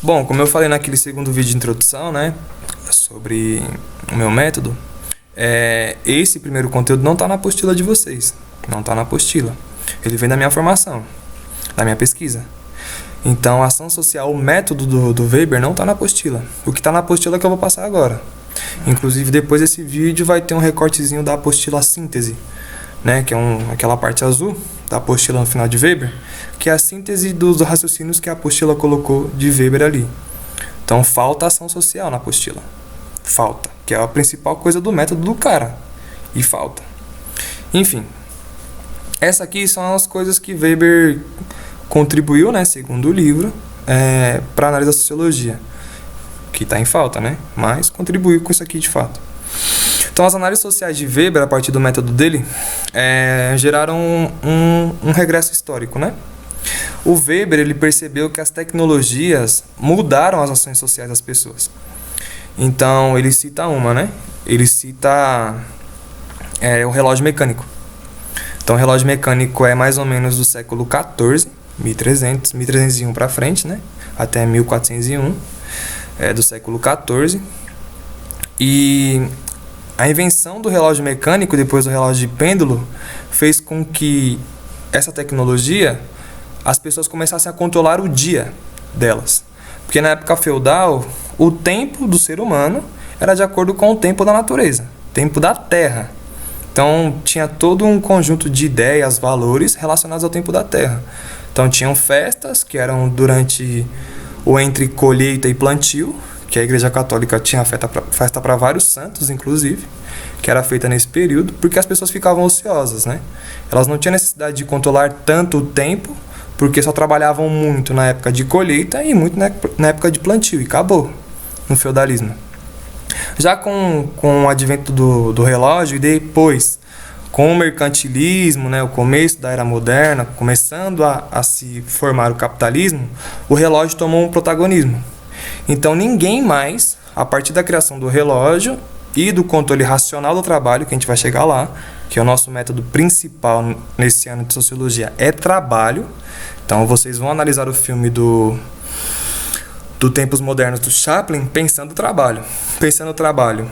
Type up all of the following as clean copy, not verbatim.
Bom, como eu falei naquele segundo vídeo de introdução, né, sobre o meu método, esse primeiro conteúdo não está na apostila de vocês. Não está na apostila. Ele vem da minha formação, da minha pesquisa. Então, a ação social, o método do Weber não está na apostila. O que está na apostila é que eu vou passar agora. Inclusive, depois desse vídeo vai ter um recortezinho da apostila síntese, né, que é aquela parte azul da apostila no final de Weber, que é a síntese dos raciocínios que a apostila colocou de Weber ali. Então, falta ação social na apostila. Falta, que é a principal coisa do método do cara. E falta. Enfim, essa aqui são as coisas que Weber contribuiu, né, segundo o livro, para a análise da sociologia, que está em falta, né, mas contribuiu com isso aqui de fato. Então, as análises sociais de Weber, a partir do método dele, geraram um regresso histórico, né? O Weber, ele percebeu que as tecnologias mudaram as ações sociais das pessoas. Então, ele cita uma, né? Ele cita o relógio mecânico. Então, o relógio mecânico é mais ou menos do século XIV, 1301 para frente, né? Até 1401, do século XIV. E a invenção do relógio mecânico, depois do relógio de pêndulo, fez com que essa tecnologia, as pessoas começassem a controlar o dia delas. Porque na época feudal, o tempo do ser humano era de acordo com o tempo da natureza, tempo da terra. Então, tinha todo um conjunto de ideias, valores relacionados ao tempo da terra. Então, tinham festas que eram durante ou entre colheita e plantio, que a Igreja Católica tinha festa para vários santos, inclusive, que era feita nesse período, porque as pessoas ficavam ociosas, né? Elas não tinham necessidade de controlar tanto o tempo, porque só trabalhavam muito na época de colheita e muito na época de plantio, e acabou no feudalismo. Já com o advento do relógio e depois com o mercantilismo, né, o começo da era moderna, começando a se formar o capitalismo, o relógio tomou um protagonismo. Então ninguém mais, a partir da criação do relógio e do controle racional do trabalho, que a gente vai chegar lá, que é o nosso método principal nesse ano de sociologia, é trabalho. Então vocês vão analisar o filme do Tempos Modernos do Chaplin pensando o trabalho. Pensando o trabalho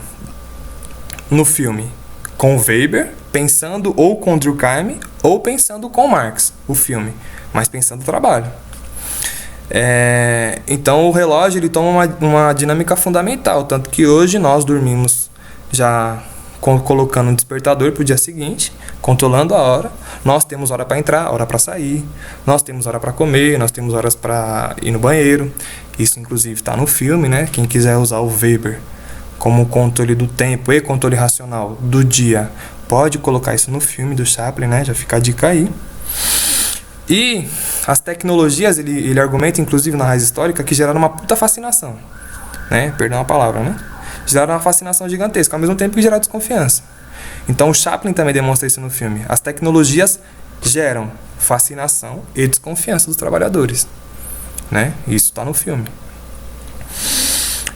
no filme com Weber, pensando ou com Durkheim, ou pensando com Marx, o filme, mas pensando o trabalho. Então o relógio ele toma uma dinâmica fundamental, tanto que hoje nós dormimos já colocando um despertador para o dia seguinte, controlando a hora. Nós temos hora para entrar, hora para sair, nós temos hora para comer, nós temos horas para ir no banheiro. Isso inclusive está no filme, né? Quem quiser usar o Weber como controle do tempo e controle racional do dia, pode colocar isso no filme do Chaplin, né? Já fica a dica aí. E as tecnologias, ele argumenta, inclusive na raiz histórica, que geraram uma puta fascinação, né? Perdão a palavra, né? Geraram uma fascinação gigantesca, ao mesmo tempo que geraram desconfiança. Então o Chaplin também demonstra isso no filme. As tecnologias geram fascinação e desconfiança dos trabalhadores, né? Isso está no filme.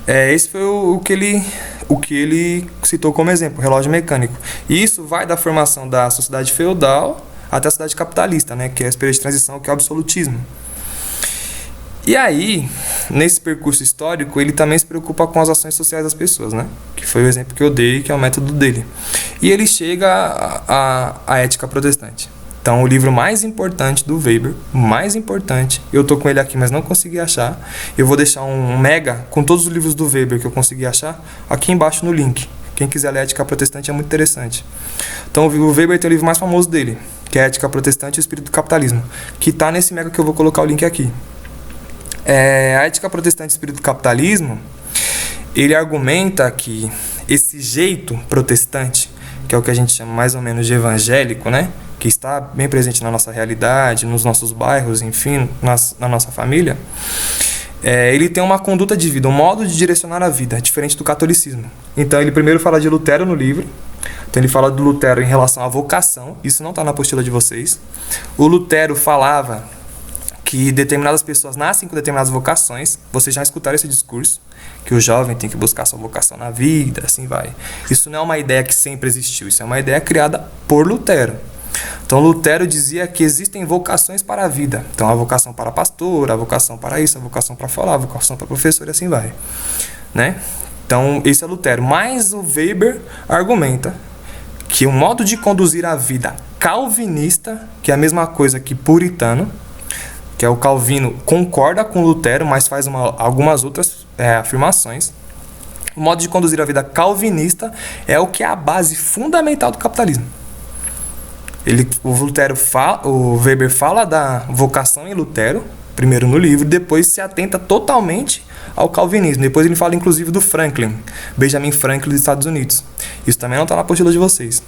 Esse foi o que ele citou como exemplo, o relógio mecânico. E isso vai da formação da sociedade feudal até a sociedade capitalista, né? Que é a período de transição, que é o absolutismo. E aí, nesse percurso histórico, ele também se preocupa com as ações sociais das pessoas, né? Que foi o exemplo que eu dei, que é o método dele. E ele chega à ética protestante. Então, o livro mais importante do Weber, mais importante, eu tô com ele aqui, mas não consegui achar. Eu vou deixar um mega com todos os livros do Weber que eu consegui achar aqui embaixo no link. Quem quiser ler a Ética Protestante é muito interessante. Então, o Weber tem o livro mais famoso dele, que é a Ética Protestante e o Espírito do Capitalismo, que tá nesse mega que eu vou colocar o link aqui. A Ética Protestante e o Espírito do Capitalismo, ele argumenta que esse jeito protestante, que é o que a gente chama mais ou menos de evangélico, né? Que está bem presente na nossa realidade, nos nossos bairros, enfim, na nossa família, ele tem uma conduta de vida, um modo de direcionar a vida, diferente do catolicismo. Então, ele primeiro fala de Lutero no livro. Então, ele fala do Lutero em relação à vocação. Isso não está na apostila de vocês. O Lutero falava que determinadas pessoas nascem com determinadas vocações. Vocês já escutaram esse discurso, que o jovem tem que buscar sua vocação na vida, assim vai. Isso não é uma ideia que sempre existiu, isso é uma ideia criada por Lutero. Então Lutero dizia que existem vocações para a vida. Então a vocação para pastor, a vocação para isso, a vocação para falar, a vocação para professor e assim vai, né? Então esse é Lutero. Mas o Weber argumenta que o modo de conduzir a vida calvinista, que é a mesma coisa que puritano, que é o Calvino, concorda com Lutero, mas faz algumas outras afirmações. O modo de conduzir a vida calvinista é o que é a base fundamental do capitalismo. O Weber fala da vocação em Lutero, primeiro no livro, depois se atenta totalmente ao calvinismo. Depois ele fala inclusive do Franklin, Benjamin Franklin dos Estados Unidos. Isso também não está na apostila de vocês.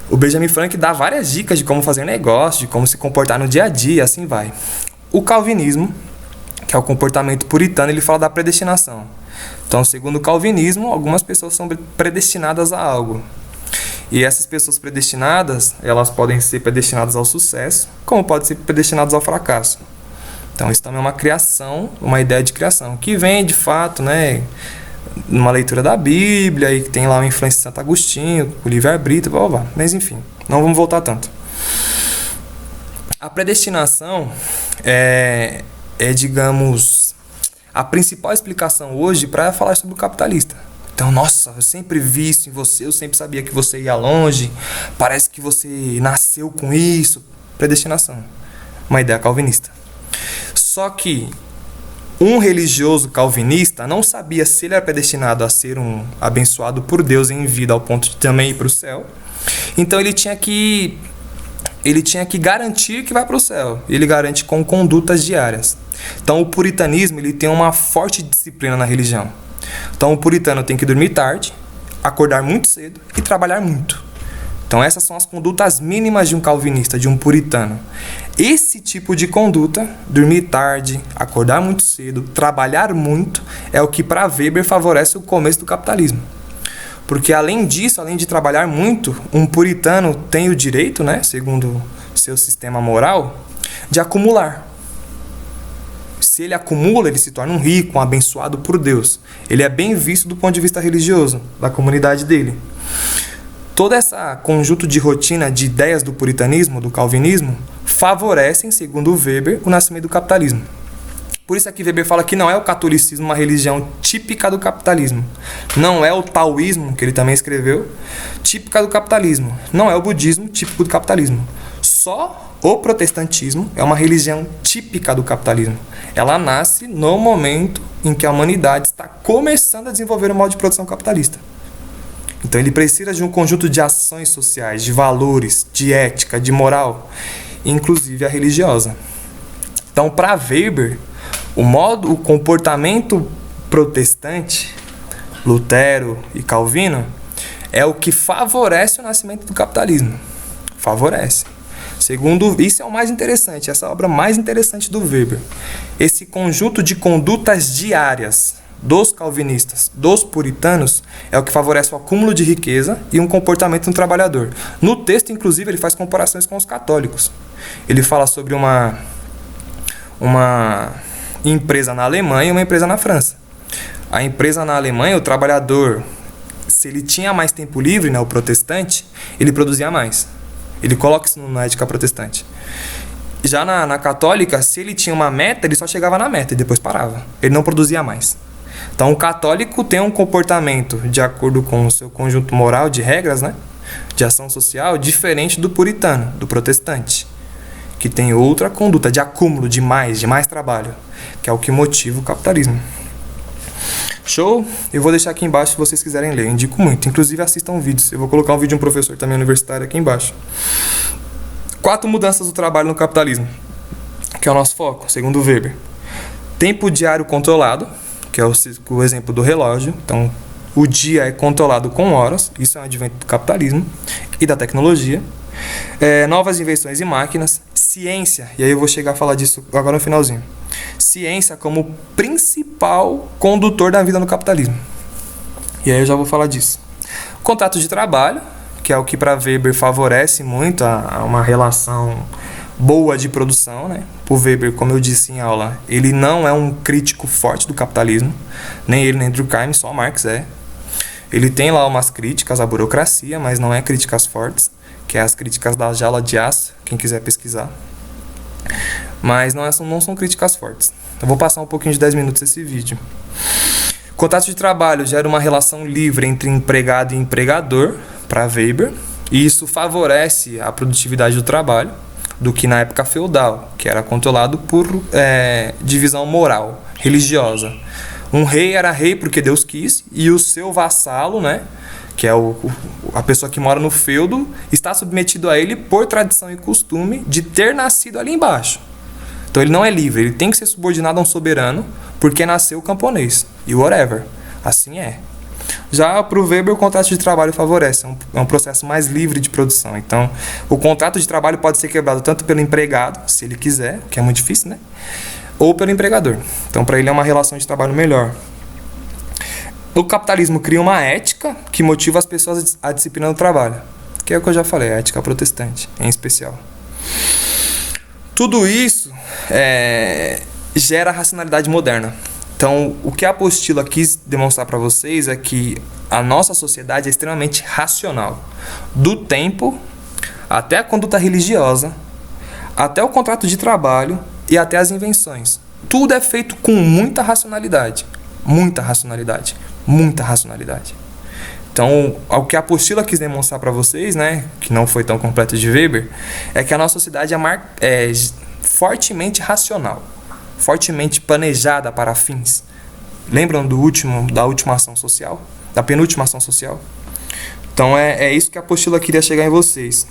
O Benjamin Franklin dá várias dicas de como fazer negócio, de como se comportar no dia a dia, assim vai. O calvinismo, que é o comportamento puritano, ele fala da predestinação. Então, segundo o calvinismo, algumas pessoas são predestinadas a algo. E essas pessoas predestinadas, elas podem ser predestinadas ao sucesso, como podem ser predestinadas ao fracasso. Então, isso também é uma criação, uma ideia de criação, que vem, de fato, né, numa leitura da Bíblia, e que tem lá uma influência de Santo Agostinho, o livre-arbítrio, blá, blá, blá. Mas, enfim, não vamos voltar tanto. A predestinação digamos, a principal explicação hoje para falar sobre o capitalista. Então, nossa, eu sempre vi isso em você, eu sempre sabia que você ia longe, parece que você nasceu com isso. Predestinação, uma ideia calvinista. Só que um religioso calvinista não sabia se ele era predestinado a ser um abençoado por Deus em vida ao ponto de também ir para o céu. Então ele tinha que garantir que vai para o céu. Ele garante com condutas diárias. Então o puritanismo ele tem uma forte disciplina na religião. Então o puritano tem que dormir tarde, acordar muito cedo e trabalhar muito. Então essas são as condutas mínimas de um calvinista, de um puritano. Esse tipo de conduta, dormir tarde, acordar muito cedo, trabalhar muito, é o que para Weber favorece o começo do capitalismo. Porque além disso, além de trabalhar muito, um puritano tem o direito, né, segundo seu sistema moral, de acumular. Se ele acumula, ele se torna um rico, um abençoado por Deus. Ele é bem visto do ponto de vista religioso, da comunidade dele. Todo esse conjunto de rotina de ideias do puritanismo, do calvinismo, favorecem, segundo Weber, o nascimento do capitalismo. Por isso aqui Weber fala que não é o catolicismo uma religião típica do capitalismo. Não é o taoísmo, que ele também escreveu, típica do capitalismo. Não é o budismo típico do capitalismo. Só o protestantismo é uma religião típica do capitalismo. Ela nasce no momento em que a humanidade está começando a desenvolver um modo de produção capitalista. Então ele precisa de um conjunto de ações sociais, de valores, de ética, de moral, inclusive a religiosa. Então, para Weber, o comportamento protestante, Lutero e Calvino, é o que favorece o nascimento do capitalismo. Favorece. Segundo, isso é o mais interessante, essa obra mais interessante do Weber. Esse conjunto de condutas diárias dos calvinistas, dos puritanos, é o que favorece o acúmulo de riqueza e um comportamento do trabalhador. No texto, inclusive, ele faz comparações com os católicos. Ele fala sobre uma empresa na Alemanha e uma empresa na França. A empresa na Alemanha, o trabalhador, se ele tinha mais tempo livre, né, o protestante, ele produzia mais. Ele coloca isso na ética protestante. Já na católica, se ele tinha uma meta, ele só chegava na meta e depois parava. Ele não produzia mais. Então, o católico tem um comportamento de acordo com o seu conjunto moral de regras, né, de ação social, diferente do puritano, do protestante, que tem outra conduta de acúmulo, de mais trabalho, que é o que motiva o capitalismo. Show? Eu vou deixar aqui embaixo se vocês quiserem ler. Eu indico muito. Inclusive, assistam vídeos. Eu vou colocar um vídeo de um professor também universitário aqui embaixo. 4 mudanças do trabalho no capitalismo, que é o nosso foco, segundo Weber. Tempo diário controlado, que é o exemplo do relógio. Então, o dia é controlado com horas. Isso é um advento do capitalismo e da tecnologia. Novas invenções e máquinas. Ciência, e aí eu vou chegar a falar disso agora no finalzinho. Ciência como principal condutor da vida no capitalismo. E aí eu já vou falar disso. Contrato de trabalho, que é o que para Weber favorece muito a uma relação boa de produção, né? Por Weber, como eu disse em aula, ele não é um crítico forte do capitalismo, nem ele nem Durkheim, só Marx é. Ele tem lá umas críticas à burocracia, mas não é críticas fortes, que é as críticas da jaula de aço, quem quiser pesquisar. Mas não são críticas fortes. Eu vou passar um pouquinho de 10 minutos esse vídeo. Contrato de trabalho gera uma relação livre entre empregado e empregador, para Weber, e isso favorece a produtividade do trabalho, do que na época feudal, que era controlado por divisão moral, religiosa. Um rei era rei porque Deus quis, e o seu vassalo, né, que é a pessoa que mora no feudo, está submetido a ele por tradição e costume de ter nascido ali embaixo. Então ele não é livre, ele tem que ser subordinado a um soberano porque nasceu camponês. E whatever. Assim é. Já para o Weber, o contrato de trabalho favorece. É um processo mais livre de produção. Então, o contrato de trabalho pode ser quebrado tanto pelo empregado, se ele quiser, que é muito difícil, né? Ou pelo empregador. Então, para ele é uma relação de trabalho melhor. O capitalismo cria uma ética que motiva as pessoas à disciplina do trabalho. Que é o que eu já falei, a ética protestante, em especial. Tudo isso gera racionalidade moderna. Então, o que a apostila quis demonstrar para vocês é que a nossa sociedade é extremamente racional. Do tempo até a conduta religiosa, até o contrato de trabalho e até as invenções. Tudo é feito com muita racionalidade. Muita racionalidade. Muita racionalidade. Então, o que a apostila quis demonstrar para vocês, né, que não foi tão completo de Weber, é que a nossa sociedade é fortemente racional, fortemente planejada para fins. Lembram da última ação social? Da penúltima ação social? Então, é isso que a apostila queria chegar em vocês,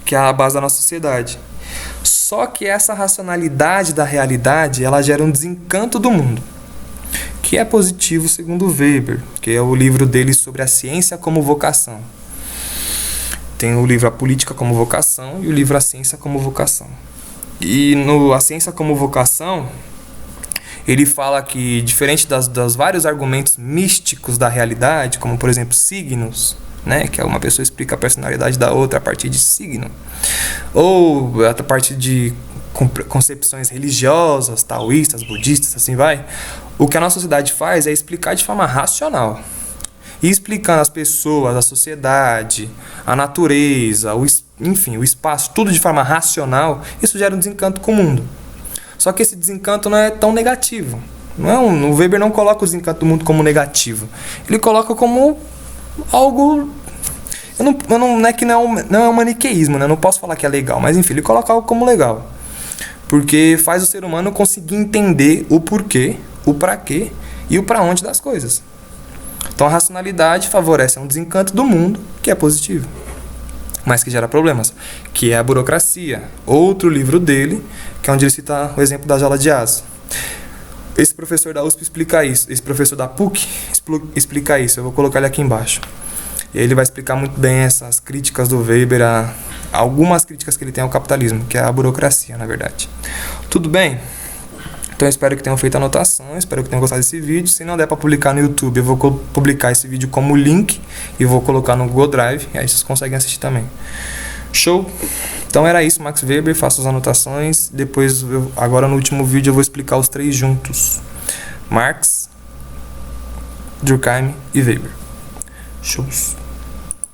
que é a base da nossa sociedade. Só que essa racionalidade da realidade, ela gera um desencanto do mundo, que é positivo segundo Weber, que é o livro dele sobre a ciência como vocação. Tem o livro A Política como Vocação e o livro A Ciência como Vocação. E no A Ciência como Vocação, ele fala que, diferente das vários argumentos místicos da realidade, como por exemplo signos, né, que uma pessoa explica a personalidade da outra a partir de signo, ou a partir de concepções religiosas, taoístas, budistas, assim vai. O que a nossa sociedade faz é explicar de forma racional. E explicando as pessoas, a sociedade, a natureza, o espaço, tudo de forma racional, isso gera um desencanto com o mundo. Só que esse desencanto não é tão negativo. O Weber não coloca o desencanto do mundo como negativo. Ele coloca como algo... Não é que não é um maniqueísmo, né? Eu não posso falar que é legal, mas enfim, ele coloca algo como legal. Porque faz o ser humano conseguir entender o porquê, o para quê e o para onde das coisas. Então a racionalidade favorece um desencanto do mundo, que é positivo, mas que gera problemas, que é a burocracia. Outro livro dele, que é onde ele cita o exemplo da jaula de aço. Esse professor da USP explica isso, esse professor da PUC explica isso, eu vou colocar ele aqui embaixo. E ele vai explicar muito bem essas críticas do Weber, algumas críticas que ele tem ao capitalismo, que é a burocracia, na verdade. Tudo bem? Então eu espero que tenham feito a anotação, espero que tenham gostado desse vídeo. Se não der para publicar no YouTube, eu vou publicar esse vídeo como link e vou colocar no Google Drive, e aí vocês conseguem assistir também. Show? Então era isso, Max Weber, faço as anotações. Depois, agora no último vídeo, eu vou explicar os três juntos: Marx, Durkheim e Weber. Shows.